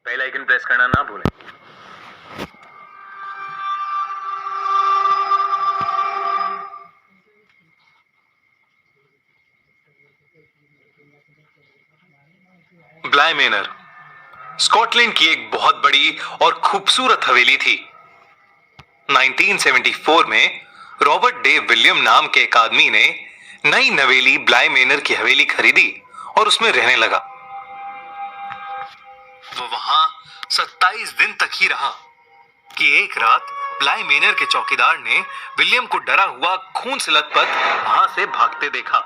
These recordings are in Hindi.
बेल आइकन प्रेस करना ना भूलें। ब्लाय मेनर स्कॉटलैंड की एक बहुत बड़ी और खूबसूरत हवेली थी। 1974 में रॉबर्ट डे विलियम नाम के एक आदमी ने नई नवेली ब्लाय मेनर की हवेली खरीदी और उसमें रहने लगा। वो वहां 27 दिन तक ही रहा कि एक रात ब्लाय मेनर के चौकीदार ने विलियम को डरा हुआ खून से लथपथ वहां से भागते देखा।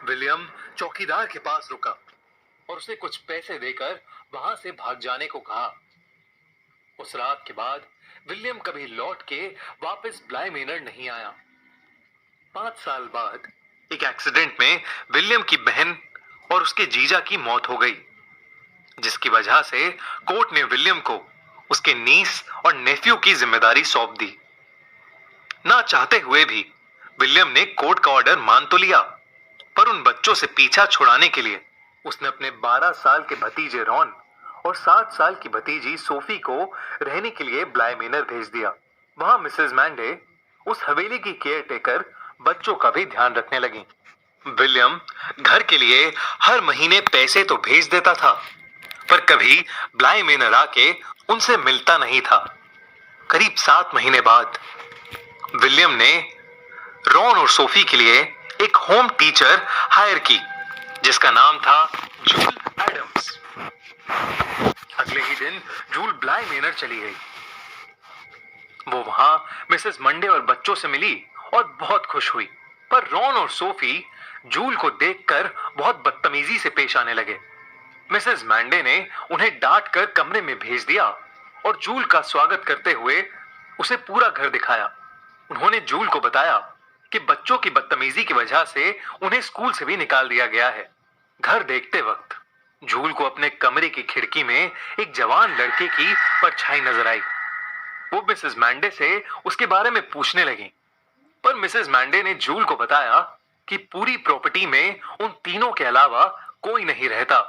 विलियम चौकीदार के पास रुका और उसे कुछ पैसे देकर वहां से भाग जाने को कहा। उस रात के बाद विलियम कभी लौट के वापस ब्लाय मेनर नहीं आया। 5 साल बाद एक एक्सीडेंट में विलियम की बहन और उसके जीजा की मौत हो गई, जिसकी वजह से कोर्ट ने विलियम को उसके नीस और नेफ्यू की जिम्मेदारी सौंप दी। ना चाहते हुए भी विलियम ने कोर्ट का ऑर्डर मान तो लिया, पर उन बच्चों से पीछा छुड़ाने के लिए उसने अपने 12 साल के भतीजे रॉन और 7 साल की भतीजी सोफी को रहने के लिए ब्लाय मेनर भेज दिया। वहां मिसेस मैंडे उस हवेली की केयर टेकर बच्चों का भी ध्यान रखने लगी। विलियम घर के लिए हर महीने पैसे तो भेज देता था, पर कभी ब्लाय मेनर आके उनसे मिलता नहीं था। करीब 7 महीने बाद विलियम ने रॉन और सोफी के लिए एक होम टीचर हायर की, जिसका नाम था जूल एडम्स। अगले ही दिन जूल ब्लाय मेनर चली गई। वो वहां मिसेस मंडे और बच्चों से मिली और बहुत खुश हुई, पर रॉन और सोफी जूल को देखकर बहुत बदतमीजी से पेश आने लगे। मिसेस मैंडे ने उन्हें डांट कर कमरे में भेज दिया और जूल का स्वागत करते हुए उसे पूरा घर दिखाया। उन्होंने जूल को बताया कि बच्चों की बदतमीजी की वजह से उन्हें स्कूल से भी निकाल दिया गया है। घर देखते वक्त जूल को अपने कमरे की खिड़की में एक जवान लड़के की परछाई नजर आई। वो मिसेस मैंडे से उसके बारे में पूछने लगी, पर मिसेस मैंडे ने जूल को बताया कि पूरी प्रॉपर्टी में उन तीनों के अलावा कोई नहीं रहता।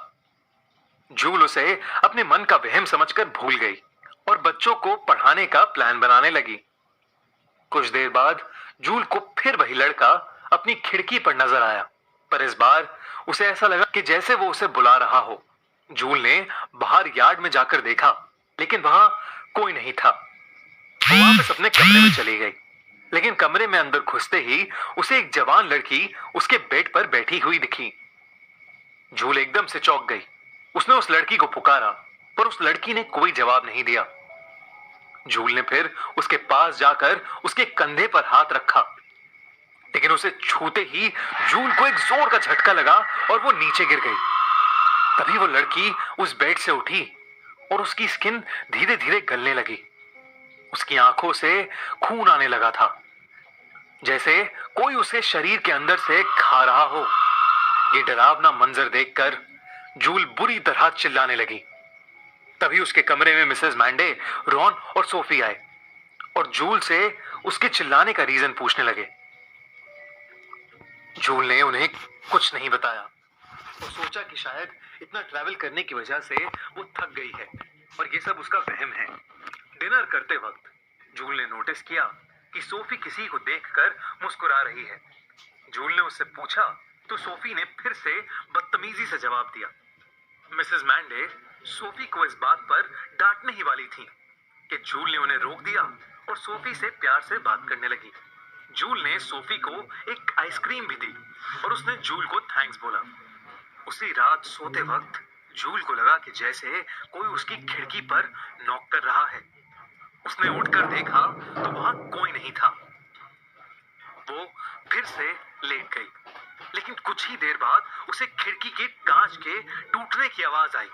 जूल उसे अपने मन का वहम समझकर भूल गई और बच्चों को पढ़ाने का प्लान बनाने लगी। कुछ देर बाद जूल को फिर वही लड़का अपनी खिड़की पर नजर आया, पर इस बार उसे ऐसा लगा कि जैसे वो उसे बुला रहा हो। जूल ने बाहर यार्ड में जाकर देखा, लेकिन वहां कोई नहीं था। वो वापस अपने कमरे में चली गई, लेकिन कमरे में अंदर घुसते ही उसे एक जवान लड़की उसके बेड पर बैठी हुई दिखी। जूल एकदम से चौंक गई। उसने उस लड़की को पुकारा, पर उस लड़की ने कोई जवाब नहीं दिया। जूल ने फिर उसके पास जाकर उसके कंधे पर हाथ रखा, लेकिन उसे छूते ही जूल को एक जोर का झटका लगा और वो नीचे गिर गई। तभी वो लड़की उस बेड से उठी और उसकी स्किन धीरे धीरे गलने लगी। उसकी आंखों से खून आने लगा था, जैसे कोई उसे शरीर के अंदर से खा रहा हो। ये डरावना मंजर देखकर जूल बुरी तरह चिल्लाने लगी। तभी उसके कमरे में मिसेस मैंडे, रॉन और सोफी आए और जूल से उसके चिल्लाने का रीजन पूछने लगे। जूल ने उन्हें कुछ नहीं बताया। वो सोचा कि शायद इतना ट्रैवल करने की वजह से वो थक गई है और ये सब उसका वहम है। डिनर करते वक्त जूल ने नोटिस किया कि सोफी किसी को देखकर मुस्कुरा रही है। जूल ने उससे पूछा तो सोफी ने फिर से बदतमीजी से जवाब दिया। मिसेस मैंडे सोफी को इस बात पर डांटने ही वाली थी कि जूल ने उन्हें रोक दिया और सोफी से प्यार से बात करने लगी। जूल ने सोफी को एक आइसक्रीम भी दी और उसने जूल को थैंक्स बोला। उसी रात सोते वक्त जूल को लगा कि जैसे कोई उसकी खिड़की पर नॉक कर रहा है। उसने उठकर देखा तो वहां कोई नहीं था। वो फिर से लेट गई, लेकिन कुछ ही देर बाद उसे खिड़की के कांच के टूटने की आवाज आई।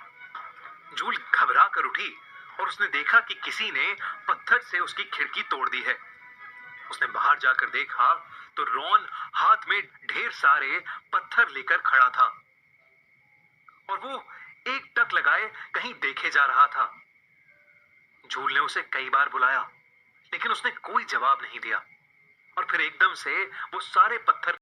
जूल घबरा कर उठी और उसने देखा कि किसी ने पत्थर से उसकी खिड़की तोड़ दी है। उसने बाहर जाकर देखा तो रॉन हाथ में ढेर सारे पत्थर लेकर खड़ा था और वो एक टक लगाए कहीं देखे जा रहा था। जूल ने उसे कई बार बुलाया, लेकिन उसने कोई जवाब नहीं दिया और फिर एकदम से वो सारे पत्थर